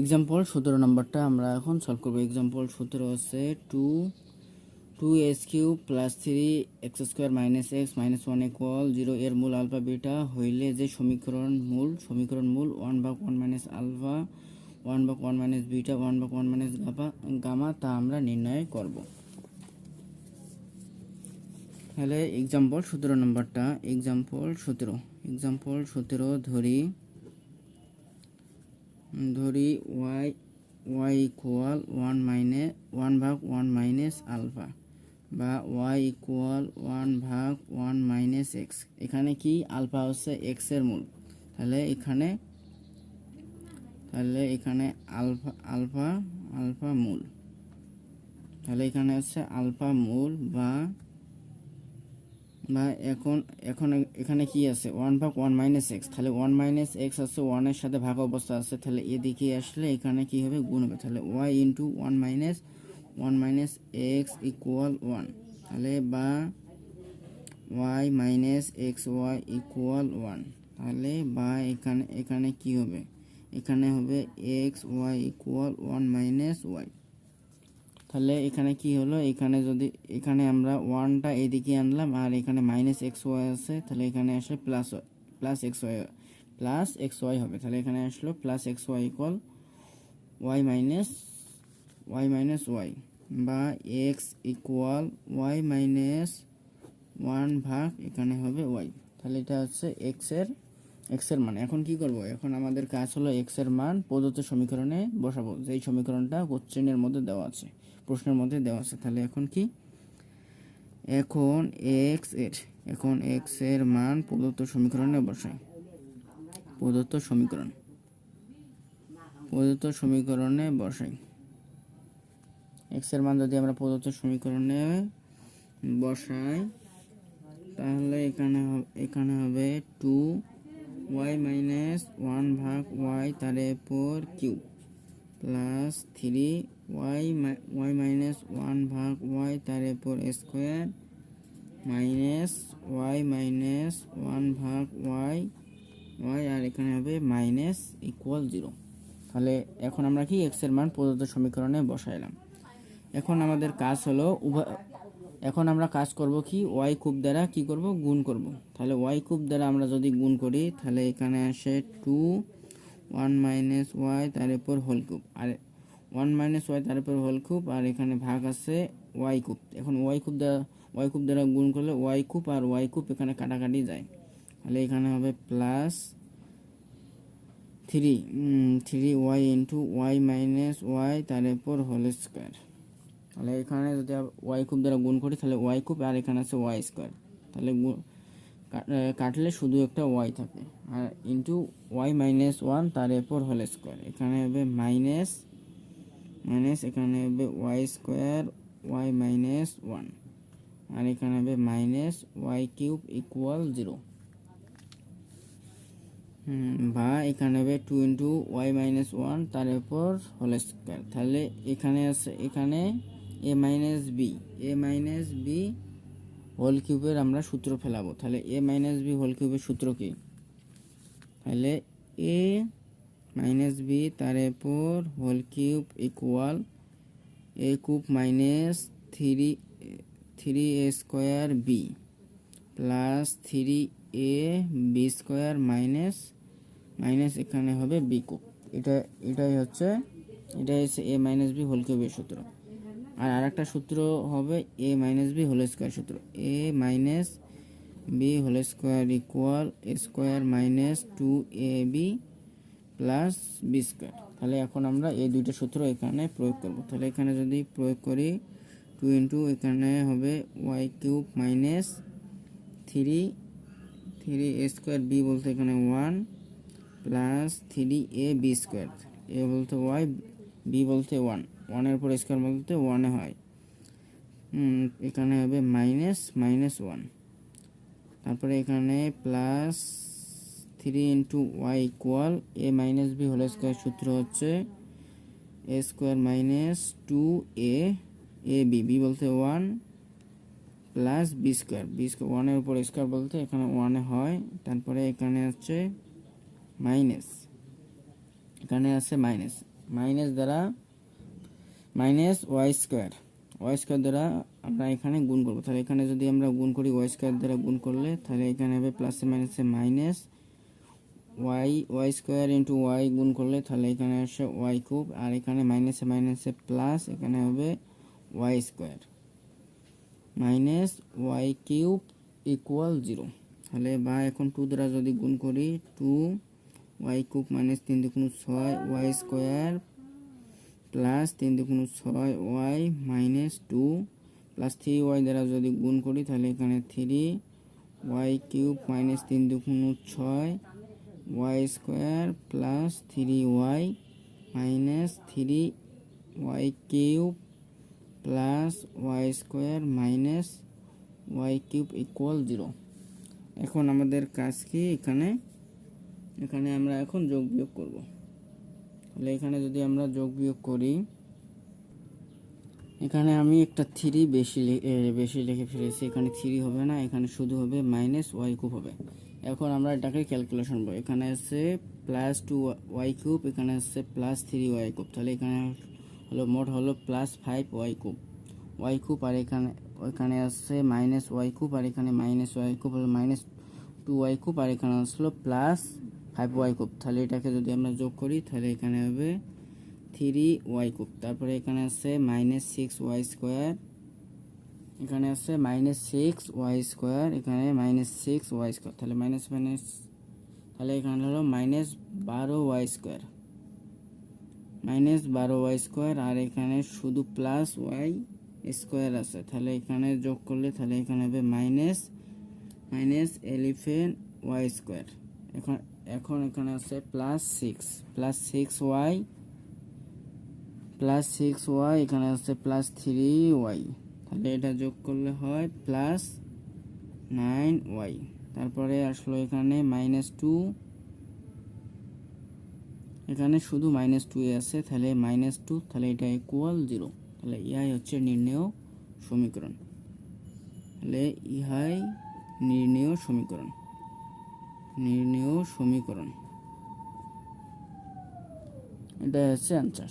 Example 17 নম্বরটা আমরা এখন সলভ করব। এক্সাম্পল 17 আছে 2x³ plus 3x² minus x minus 1 equal 0 এর মূল আলফা বিটা হইলে যে সমীকরণ মূল 1/1 minus alpha 1/1 minus beta 1/1 minus gamma তা আমরা নির্ণয় করব। তাহলে এক্সাম্পল 17 নম্বরটা এক্সাম্পল 17 ধরি y ইকুয়াল 1/1 মাইনাস আলফা বা y ইকুয়াল 1/1 মাইনাস এক্স। এখানে কি আলফা হচ্ছে এক্স এর মূল, তাহলে এখানে আলফা মূল, তাহলে এখানে হচ্ছে আলফা মূল বা এখন এখানে কি আছে 1/1 মাইনাস এক্স, তাহলে 1 মাইনাস এক্স আছে 1 এর সাথে ভাগ অবস্থা আছে, তাহলে এদিকে আসলে এখানে কি হবে গুণ হবে, তাহলে y into 1 minus x equal 1, তাহলে বা y minus x y equal 1, তাহলে বা এখানে কি হবে, এখানে হবে x y equal 1 minus y. তাহলে এখানে কি হলো, এখানে আমরা 1টা এদিকে আনলাম আর এখানে মাইনাস এক্স ওয়াই আছে, তাহলে এখানে আসলে প্লাস এক্স ওয়াই হবে, তাহলে এখানে আসলো plus x y equal y minus y বা এক্স ইকুয়াল ওয়াই মাইনাস 1 ভাগ এখানে হবে ওয়াই। তাহলে এটা হচ্ছে এক্স এর মান। এখন কি করব, এখন আমাদের কাজ হলো এক্স এর মান প্রদত্ত সমীকরণে বসাবো, যেই সমীকরণটা কোশ্চেনের মধ্যে দেওয়া আছে, প্রশ্নের মধ্যে দেওয়া আছে। তাহলে এখন এক্স এর মান প্রদত্ত সমীকরণে বসাই। প্রদত্ত সমীকরণে বসাই এক্স এর মান যদি আমরা প্রদত্ত সমীকরণে বসাই, তাহলে এখানে হবে 2y মাইনাস 1 ভাগ y তার উপর কিউব প্লাস 3y মাইনাস 1 ভাগ y তার উপর স্কোয়ার মাইনাস y মাইনাস 1 ভাগ y আর এখানে হবে মাইনাস ইকুয়াল 0। তাহলে এখন আমরা কি এক্স এর মান প্রদত্ত সমীকরণে বসাইলাম। এখন আমাদের কাজ হলো এখন আমরা কাজ করব কি y কিউব দ্বারা কি করব, গুণ করব। তাহলে y কিউব দ্বারা আমরা যদি গুণ করি, তাহলে এখানে আসে 1 মাইনাস y তার উপর হোল কিউব আর 1 মাইনাস y তার উপর হোল কিউব আর এখানে ভাগ আছে y কিউব। এখন y কিউব দ্বারা গুণ করলে y কিউব আর y কিউব এখানে কাটাকাটি যায়, তাহলে এখানে হবে plus 3y into y minus y তার উপর হোল স্কোয়ার। তাহলে এখানে যদি y কিউব দ্বারা গুণ করি তাহলে y কিউব আর এখানে আছে y স্কোয়ার, তাহলে কাটলে শুধু একটা y থাকে আর ইন্টু y মাইনাস 1 তার উপর হোল স্কোয়ার, এখানে হবে মাইনাস এখানে হবে y স্কোয়ার y মাইনাস 1 আর এখানে হবে মাইনাস y কিউব ইকুয়াল 0 বা এখানে হবে 2 ইন্টু y মাইনাস 1 তার উপর হোল স্কোয়ার। তাহলে এখানে আছে এ মাইনাস বি হোল কিউবের আমরা সূত্র ফেলাবো। তাহলে এ মাইনাস বি হোল কিউবের সূত্র কি, তাহলে এ মাইনাস বি তার উপর whole cube equal A cube minus 3a square B plus 3a B square minus এখানে হবে বি কিউব। এটাই হচ্ছে এ মাইনাস বি হোল কিউবের সূত্র। আর আরেকটা সূত্র হবে A minus B whole square সূত্র, A minus B whole square equal A square minus 2ab plus B square. তাহলে এখন আমরা এই দুইটা সূত্র এখানে প্রয়োগ করব। তাহলে এখানে যদি প্রয়োগ করি 2 ইন্টু এখানে হবে y cube minus 3a square b বলতে এখানে 1 প্লাস 3ab স্কোয়ার, এ বলতে y বি বলতে 1 এর উপর স্কোয়ার বলতে 1 হয়, এখানে হবে মাইনাস 1, তারপরে এখানে প্লাস 3 ইন্টু ওয়াই ইকুয়াল এ মাইনাস বি হোল স্কোয়ার সূত্র হচ্ছে এ স্কোয়ার মাইনাস 2a বি বলতে 1 প্লাস বি স্কোয়ার 1 এর উপর স্কোয়ার বলতে এখানে 1 হয়, তারপরে এখানে হচ্ছে মাইনাস মাইনাস দ্বারা মাইনাস ওয়াই স্কোয়ার দ্বারা আমরা এখানে গুণ করবো। তাহলে এখানে যদি আমরা গুণ করি ওয়াই স্কোয়ার দ্বারা গুণ করলে তাহলে এখানে হবে প্লাসে মাইনাসে minus y square into y গুণ করলে তাহলে এখানে আসে ওয়াই কিউব, আর এখানে মাইনাসে মাইনাসে প্লাস এখানে হবে y square minus y cube equal 0। তাহলে বা এখন 2 দ্বারা যদি গুণ করি 2 ওয়াই কিউব মাইনাস 3 দুগুণ 6 ওয়াই স্কোয়ার প্লাস 3 দুগুণ 6 ওয়াই মাইনাস 2 প্লাস 3 ওয়াই দ্বারা যদি গুণ করি তাহলে এখানে 3 ওয়াই কিউব মাইনাস 3 দুগুণ 6 y square plus 3 y minus 3 y cube plus y square minus y cube equal 0। এখন আমাদের কাজ কি, এখানে আমরা এখন যোগ বিয়োগ করব। তাহলে এখানে যদি আমরা যোগ বিয়োগ করি, এখানে আমি একটা 3 বেশি লিখে ফেলেছি। এখানে 3 হবে না, এখানে শুধু হবে মাইনাস ওয়াই কিউব হবে। এখন আমরা এটাকে ক্যালকুলেশন করব। এখানে আছে প্লাস 2 ওয়াই কিউব, এখানে আছে প্লাস 3 ওয়াই কিউব। তাহলে এখানে হলো মোট হলো প্লাস 5 ওয়াই কিউব, আর এখানে আছে মাইনাস ওয়াই কিউব, আর এখানে মাইনাস ওয়াই কিউব হলো মাইনাস 2 ওয়াই কিউব, আর এখানে আসলো প্লাস 5 ওয়াই কিউব। তাহলে এটাকে যদি আমরা যোগ করি তাহলে এখানে হবে 3 ওয়াই কিউব। তারপরে এখানে আছে মাইনাস 6 ওয়াই স্কোয়ার, এখানে আছে মাইনাস 6 ওয়াই স্কোয়ার, এখানে মাইনাস 6 ওয়াই স্কোয়ার। তাহলে তাহলে এখানে হলো মাইনাস 12 ওয়াই স্কোয়ার, আর এখানে শুধু প্লাস ওয়াই স্কোয়ার আছে। তাহলে এখানে যোগ করলে তাহলে এখানে হবে মাইনাস 11 ওয়াই স্কোয়ার। এখন এখানে আছে প্লাস 6 ওয়াই, এখানে আছে প্লাস 3 ওয়াই। তাহলে এটা যোগ করলে হয় প্লাস 9 ওয়াই। তারপরে আসলো এখানে মাইনাস 2, এখানে শুধু মাইনাস 2 আছে, তাহলে মাইনাস 2, তাহলে এটা ইকুয়াল 0। তাহলে ইহাই হচ্ছে নির্ণেয় সমীকরণ। নির্ণেয় সমীকরণ, এটাই হচ্ছে অ্যান্সার।